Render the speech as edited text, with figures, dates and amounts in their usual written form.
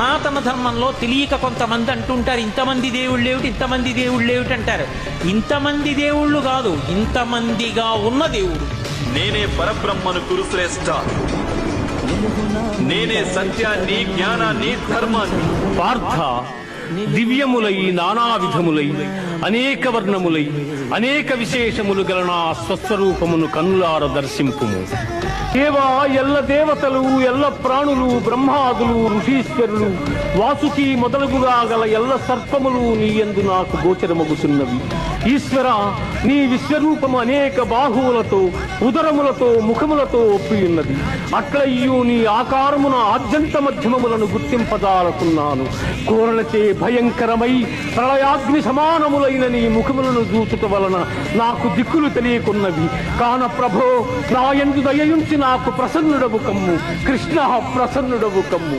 సనాతన ధర్మంలో తెలియక కొంతమంది అంటుంటారు, ఇంతమంది దేవుళ్ళు ఏమిటి, ఇంతమంది దేవుళ్ళు ఏమిటి అంటారు. ఇంతమంది దేవుళ్ళు కాదు, ఇంతమందిగా ఉన్న దేవుడు. నేనే పరబ్రహ్మను కురుశ్రేష్ఠ, నేనే సత్యాన్ని, జ్ఞానాన్ని, ధర్మాన్ని. పార్థ, దివ్యములై నానా విధములై అనేక వర్ణములై అనేక విశేషములు గల నా స్వస్వరూపమును కన్నులార దర్శింపుము. దేవా, ఎల్ల దేవతలు, ఎల్ల ప్రాణులు, బ్రహ్మాదులు, ఋషీశ్వరులు, వాసుకి మొదలుగుగా గల ఎల్ల సర్పములు నీ యందు నాకు గోచరమగుతున్నవి. ఈశ్వర, నీ విశ్వరూపము అనేక బాహువులతో, ఉదరములతో, ముఖములతో ఒప్పియున్నది. అట్లయ్యూ నీ ఆకారమున ఆద్యంత మధ్యమములను గుర్తింపదాలకున్నాను. కోరలచే భయంకరమై ప్రళయాగ్ని సమానములైన నీ ముఖములను చూచుట వలన నాకు దిక్కులు తెలియకున్నవి. కాన ప్రభో, నా యందు దయయుంచి నాకు ప్రసన్నుడవు కమ్ము. కృష్ణ, ప్రసన్నుడవు కమ్ము.